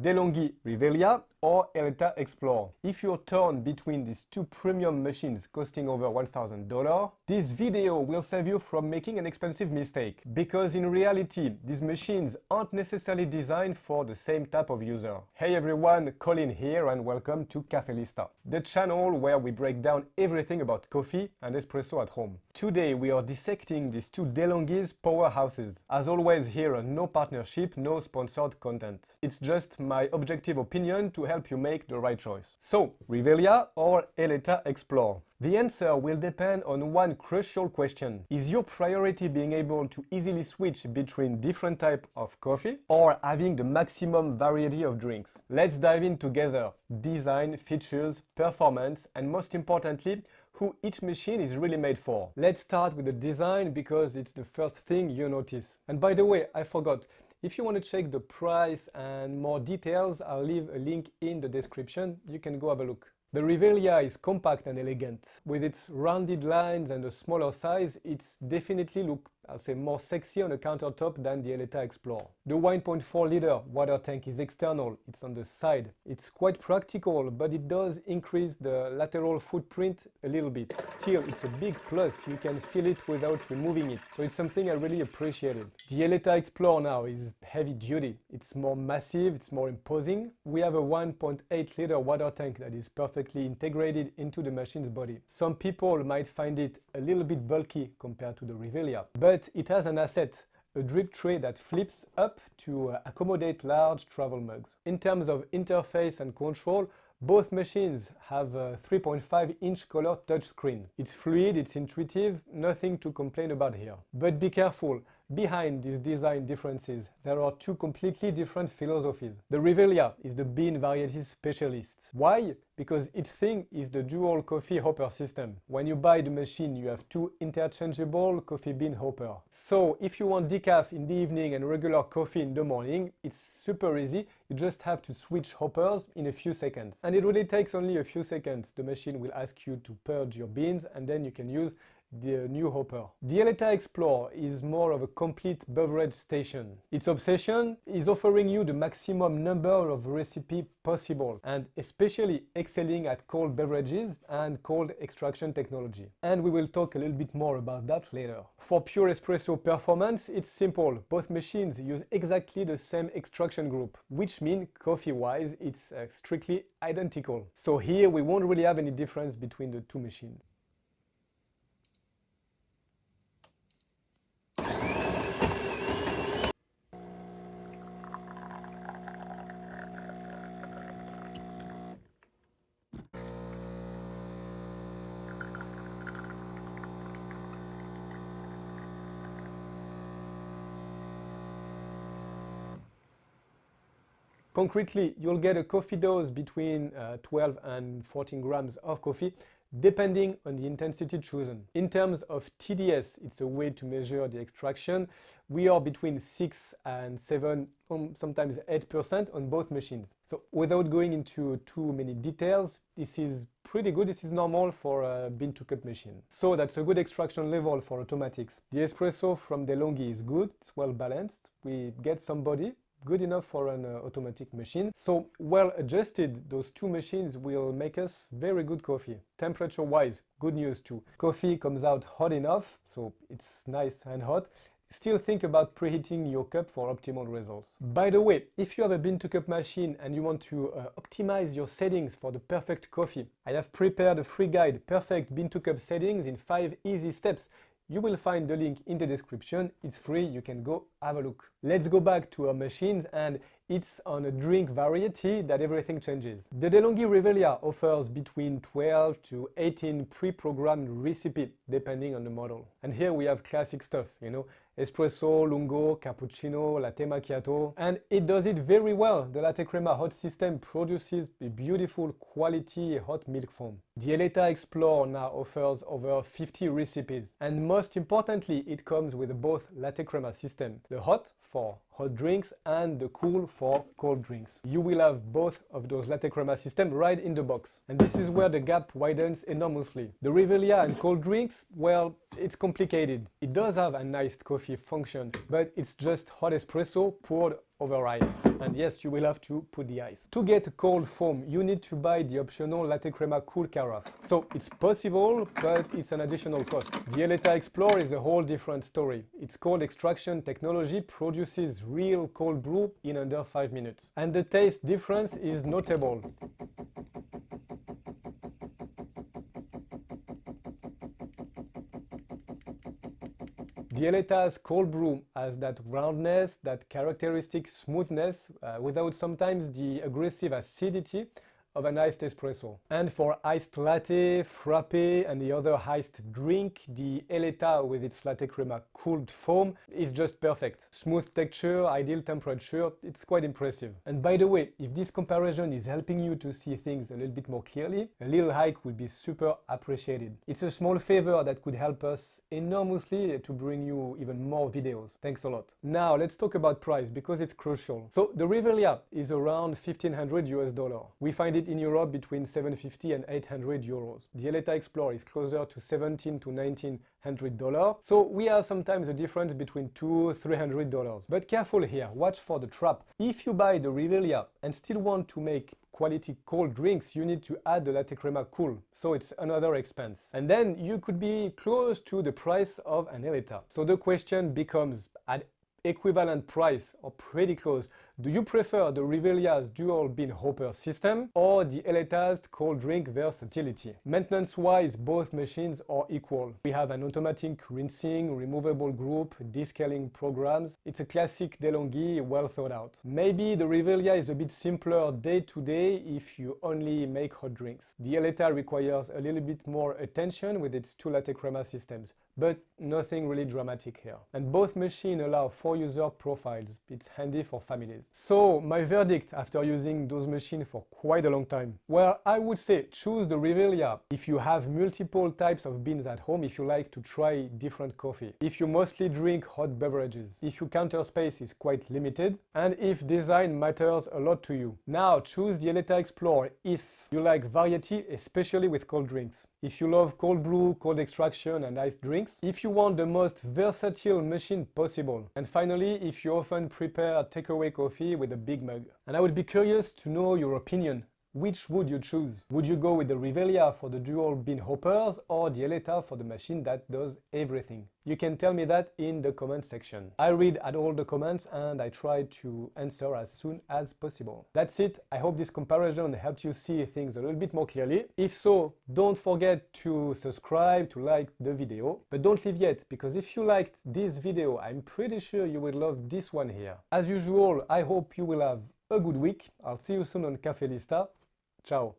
Delonghi Rivelia or Eletta Explore. If you're torn between these two premium machines costing over $1,000, this video will save you from making an expensive mistake. Because in reality, these machines aren't necessarily designed for the same type of user. Hey everyone, Colin here and welcome to Cafelista, the channel where we break down everything about coffee and espresso at home. Today we are dissecting these two Delonghi's powerhouses. As always here, no partnership, no sponsored content. It's just my objective opinion to help you make the right choice. So, Rivelia or Eletta Explore? The answer will depend on one crucial question. Is your priority being able to easily switch between different types of coffee or having the maximum variety of drinks? Let's dive in together. Design, features, performance, and most importantly, who each machine is really made for. Let's start with the design because it's the first thing you notice. And by the way, I forgot. If you want to check the price and more details, I'll leave a link in the description. You can go have a look. The Rivelia is compact and elegant. With its rounded lines and a smaller size, it's definitely I'll say more sexy on a countertop than the Eletta Explore. The 1.4 liter water tank is external, it's on the side. It's quite practical, but it does increase the lateral footprint a little bit. Still, it's a big plus, you can feel it without removing it. So it's something I really appreciated. The Eletta Explore now is heavy duty. It's more massive, it's more imposing. We have a 1.8 liter water tank that is perfectly integrated into the machine's body. Some people might find it a little bit bulky compared to the Rivelia, but it has an asset, a drip tray that flips up to accommodate large travel mugs. In terms of interface and control, both machines have a 3.5-inch color touchscreen. It's fluid, it's intuitive, nothing to complain about here. But be careful, behind these design differences, there are two completely different philosophies. The Rivelia is the bean variety specialist. Why? Because its thing is the dual coffee hopper system. When you buy the machine, you have two interchangeable coffee bean hoppers. So if you want decaf in the evening and regular coffee in the morning, it's super easy. You just have to switch hoppers in a few seconds. And it really takes only a few seconds. The machine will ask you to purge your beans and then you can use the new hopper. The Eletta Explore is more of a complete beverage station. Its obsession is offering you the maximum number of recipes possible and especially excelling at cold beverages and cold extraction technology. And we will talk a little bit more about that later. For pure espresso performance, it's simple. Both machines use exactly the same extraction group, which means coffee-wise, it's strictly identical. So here we won't really have any difference between the two machines. Concretely, you'll get a coffee dose between 12 and 14 grams of coffee, depending on the intensity chosen. In terms of TDS, it's a way to measure the extraction. We are between 6 and 7, sometimes 8% on both machines. So without going into too many details, this is pretty good. This is normal for a bean-to-cup machine. So that's a good extraction level for automatics. The espresso from Delonghi is good. It's well balanced. We get some body. Good enough for an automatic machine. So well adjusted, those two machines will make us very good coffee. Temperature wise, good news too. Coffee comes out hot enough, so it's nice and hot. Still think about preheating your cup for optimal results. By the way, if you have a bean-to-cup machine and you want to optimize your settings for the perfect coffee, I have prepared a free guide, Perfect Bean-to-Cup Settings in 5 easy steps. You will find the link in the description. It's free, you can go have a look. Let's go back to our machines, and it's on a drink variety that everything changes. The Delonghi Rivelia offers between 12 to 18 pre-programmed recipes depending on the model. And here we have classic stuff, espresso, lungo, cappuccino, latte macchiato, and it does it very well. The latte crema hot system produces a beautiful quality hot milk foam. The Eletta Explore now offers over 50 recipes, and most importantly, it comes with both latte crema system, the hot for hot drinks and the cool for cold drinks. You will have both of those latte crema systems right in the box. And this is where the gap widens enormously. The Rivelia and cold drinks, well, it's complicated. It does have a nice coffee function, but it's just hot espresso poured over ice. And yes, you will have to put the ice. To get a cold foam, you need to buy the optional latte crema cool carafe. So it's possible, but it's an additional cost. The Eletta Explore is a whole different story. Its cold extraction technology produces real cold brew in under 5 minutes. And the taste difference is notable. The Eletta's cold brew has that roundness, that characteristic smoothness, without sometimes the aggressive acidity of an iced espresso. And for iced latte, frappe and the other iced drink, the Eletta with its latte crema cooled foam is just perfect. Smooth texture, ideal temperature, it's quite impressive. And by the way, if this comparison is helping you to see things a little bit more clearly, a little hike would be super appreciated. It's a small favor that could help us enormously to bring you even more videos. Thanks a lot. Now let's talk about price because it's crucial. So the Rivelia is around $1,500. We find it in Europe between 750 and 800 euros. The Eletta Explore is closer to $1,700 to $1,900. So we have sometimes a difference between $200–300. But careful here, watch for the trap. If you buy the Rivelia and still want to make quality cold drinks, you need to add the latte crema cool, so it's another expense. And then you could be close to the price of an Eletta. So the question becomes, at equivalent price or pretty close, do you prefer the Rivelia's dual bean hopper system or the Eletta's cold drink versatility? Maintenance-wise, both machines are equal. We have an automatic rinsing, removable group, descaling programs. It's a classic Delonghi, well thought out. Maybe the Rivelia is a bit simpler day-to-day if you only make hot drinks. The Eletta requires a little bit more attention with its two latte crema systems, but nothing really dramatic here. And both machines allow 4 user profiles. It's handy for families. So my verdict after using those machines for quite a long time? Well, I would say choose the Rivelia if you have multiple types of beans at home, if you like to try different coffee, if you mostly drink hot beverages, if your counter space is quite limited, and if design matters a lot to you. Now choose the Eletta Explore if you like variety, especially with cold drinks. If you love cold brew, cold extraction and iced drinks. If you want the most versatile machine possible. And finally, if you often prepare takeaway coffee with a big mug. And I would be curious to know your opinion. Which would you choose? Would you go with the Rivelia for the dual bean hoppers or the Eletta for the machine that does everything? You can tell me that in the comment section. I read at all the comments and I try to answer as soon as possible. That's it. I hope this comparison helped you see things a little bit more clearly. If so, don't forget to subscribe, to like the video. But don't leave yet, because if you liked this video, I'm pretty sure you will love this one here. As usual, I hope you will have a good week. I'll see you soon on Cafe Lista. Ciao.